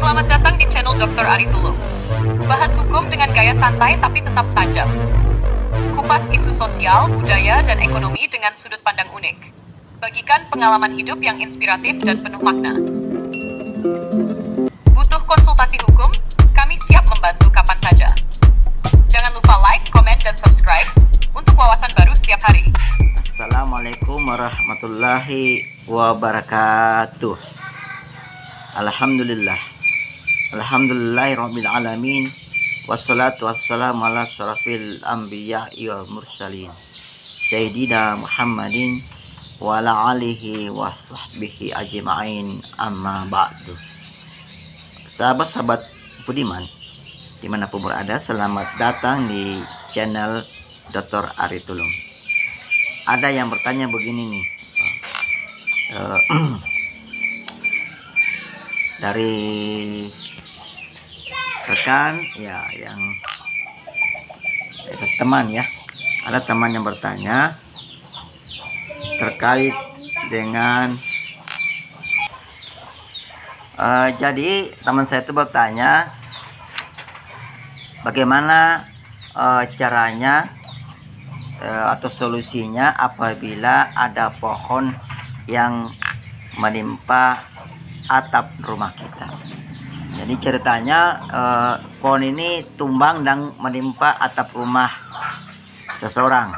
Selamat datang di channel Dr. Ari Tulung. Bahas hukum dengan gaya santai tapi tetap tajam. Kupas isu sosial, budaya, dan ekonomi dengan sudut pandang unik. Bagikan pengalaman hidup yang inspiratif dan penuh makna. Butuh konsultasi hukum? Kami siap membantu kapan saja. Jangan lupa like, komen, dan subscribe untuk wawasan baru setiap hari. Assalamualaikum warahmatullahi wabarakatuh. Alhamdulillahirabbil alamin. Wassalatu wassalamu ala asyrafil anbiya'i wal mursalin Sayyidina Muhammadin wa ala alihi wa sahbihi ajma'in, amma ba'du. Sahabat-sahabat budiman dimanapun berada, selamat datang di channel Dr. Ari Tulung. Ada yang bertanya begini nih, dari rekan ya, yang teman ya, ada teman yang bertanya terkait dengan jadi teman saya itu bertanya bagaimana caranya atau solusinya apabila ada pohon yang menimpa atap rumah kita. Jadi ceritanya pohon ini tumbang dan menimpa atap rumah seseorang.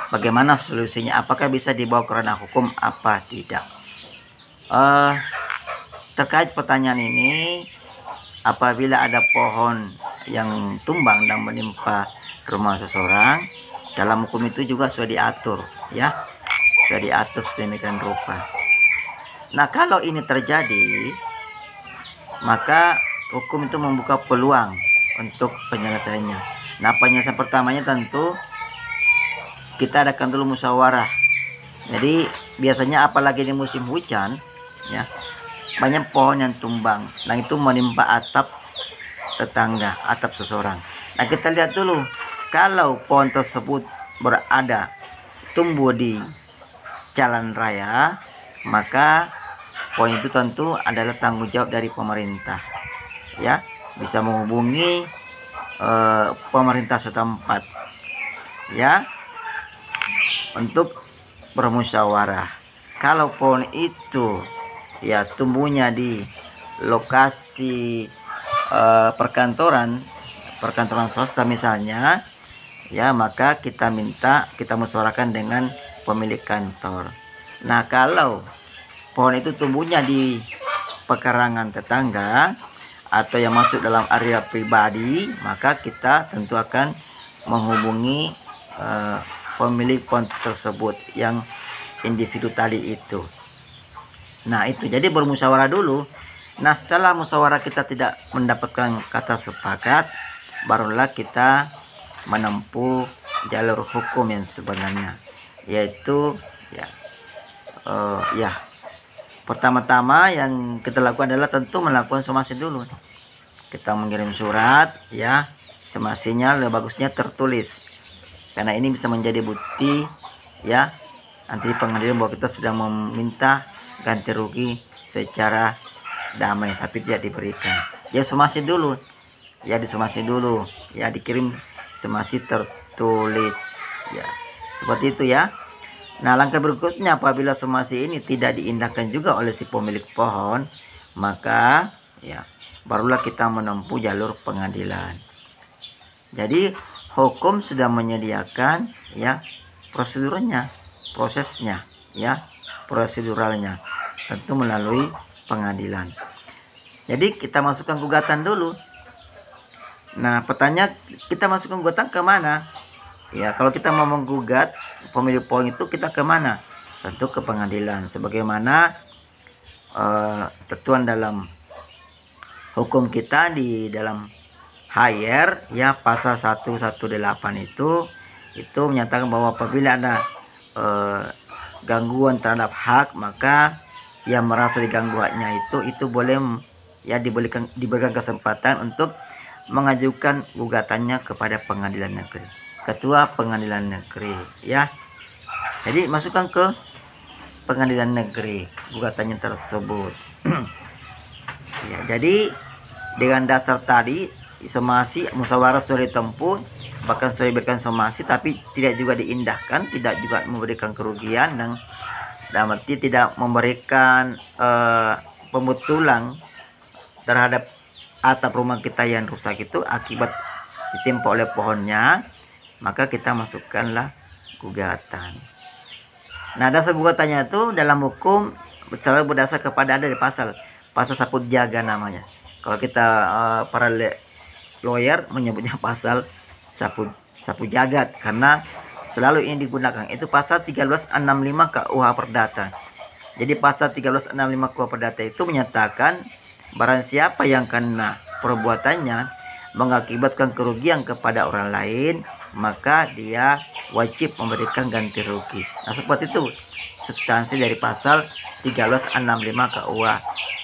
Bagaimana solusinya? Apakah bisa dibawa ke ranah hukum apa tidak? Terkait pertanyaan ini, apabila ada pohon yang tumbang dan menimpa rumah seseorang, dalam hukum itu juga sudah diatur ya, sudah diatur sedemikian rupa. Nah, kalau ini terjadi, maka hukum itu membuka peluang untuk penyelesaiannya. Nah, penyelesaian pertamanya tentu kita adakan dulu musyawarah. Jadi biasanya apalagi di musim hujan ya, banyak pohon yang tumbang dan itu menimpa atap tetangga, atap seseorang. Nah, kita lihat dulu, kalau pohon tersebut berada tumbuh di jalan raya, maka pohon itu tentu adalah tanggung jawab dari pemerintah ya, bisa menghubungi pemerintah setempat ya untuk bermusyawarah. Kalau pohon itu ya tumbuhnya di lokasi perkantoran swasta misalnya ya, maka kita musyawarahkan dengan pemilik kantor. Nah, kalau pohon itu tumbuhnya di pekarangan tetangga atau yang masuk dalam area pribadi, maka kita tentu akan menghubungi pemilik pohon tersebut yang individu tadi itu. Nah, itu jadi bermusyawarah dulu. Nah, setelah musyawarah kita tidak mendapatkan kata sepakat, barulah kita menempuh jalur hukum yang sebenarnya, yaitu pertama-tama yang kita lakukan adalah tentu melakukan somasi dulu. Kita mengirim surat ya, somasinya lebih bagusnya tertulis, karena ini bisa menjadi bukti ya nanti di pengadilan bahwa kita sudah meminta ganti rugi secara damai tapi tidak diberikan. Ya, somasi dulu ya, disomasi dulu ya, dikirim somasi tertulis ya, seperti itu ya. Nah, langkah berikutnya apabila somasi ini tidak diindahkan juga oleh si pemilik pohon, maka ya barulah kita menempuh jalur pengadilan. Jadi hukum sudah menyediakan ya prosedurnya, prosesnya ya, proseduralnya tentu melalui pengadilan. Jadi kita masukkan gugatan dulu. Nah, pertanyaan, kita masukkan gugatan ke mana? Ya, kalau kita mau menggugat pemilik pohon itu, kita ke mana? Tentu ke pengadilan. Sebagaimana ketentuan dalam hukum kita di dalam HR ya, pasal 118 itu menyatakan bahwa apabila ada gangguan terhadap hak, maka yang merasa diganggu haknya itu boleh ya diberikan kesempatan untuk mengajukan gugatannya kepada pengadilan negeri, ketua pengadilan negeri ya. Jadi masukkan ke pengadilan negeri gugatannya tersebut. Ya, jadi dengan dasar tadi somasi musyawarah sudah ditempuh, bahkan sudah diberikan somasi tapi tidak juga diindahkan, tidak juga memberikan kerugian, dan dalam arti tidak memberikan pembetulan terhadap atap rumah kita yang rusak itu akibat ditimpa oleh pohonnya, maka kita masukkanlah gugatan. Nah, dasar gugatannya itu dalam hukum selalu berdasar kepada ada di pasal saput jaga namanya. Kalau kita para lawyer menyebutnya pasal sapu jagat karena selalu ini digunakan. Itu pasal 1365 KUH Perdata. Jadi pasal 1365 KUH Perdata itu menyatakan barang siapa yang kena perbuatannya mengakibatkan kerugian kepada orang lain, maka dia wajib memberikan ganti rugi. Nah, seperti itu substansi dari pasal 1365 KUH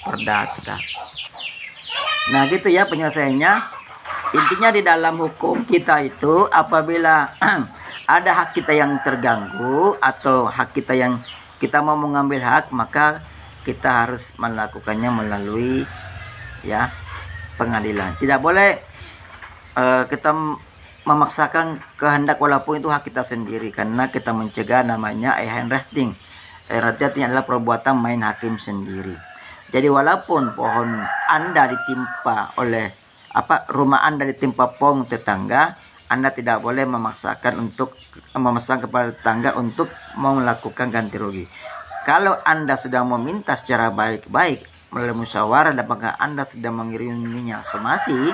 Perdata. Nah, gitu ya penyelesaiannya. Intinya di dalam hukum kita itu apabila ada hak kita yang terganggu atau hak kita yang kita mau mengambil hak, maka kita harus melakukannya melalui ya pengadilan. Tidak boleh kita memaksakan kehendak walaupun itu hak kita sendiri, karena kita mencegah namanya handwriting. Handwriting adalah perbuatan main hakim sendiri. Jadi walaupun pohon Anda ditimpa oleh rumah Anda ditimpa pohon tetangga, Anda tidak boleh memaksakan kepada tetangga untuk melakukan ganti rugi. Kalau Anda sudah meminta secara baik-baik melalui musyawarah dan bahkan Anda sudah mengiriminya somasi,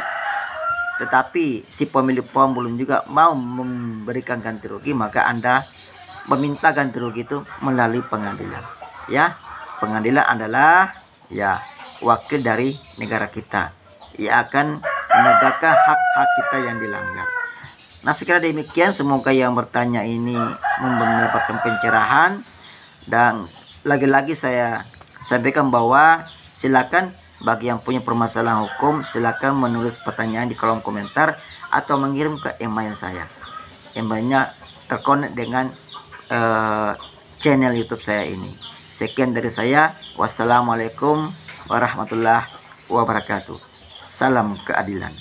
tetapi si pemilik pohon belum juga mau memberikan ganti rugi, maka Anda meminta ganti rugi itu melalui pengadilan. Ya, pengadilan adalah ya wakil dari negara kita. Ia akan menegakkan hak-hak kita yang dilanggar. Nah, sekira demikian, semoga yang bertanya ini mendapatkan pencerahan, dan lagi-lagi saya sampaikan bahwa silakan bagi yang punya permasalahan hukum, silakan menulis pertanyaan di kolom komentar atau mengirim ke email saya. Emailnya terkonek dengan channel YouTube saya ini. Sekian dari saya. Wassalamualaikum warahmatullahi wabarakatuh. Salam keadilan.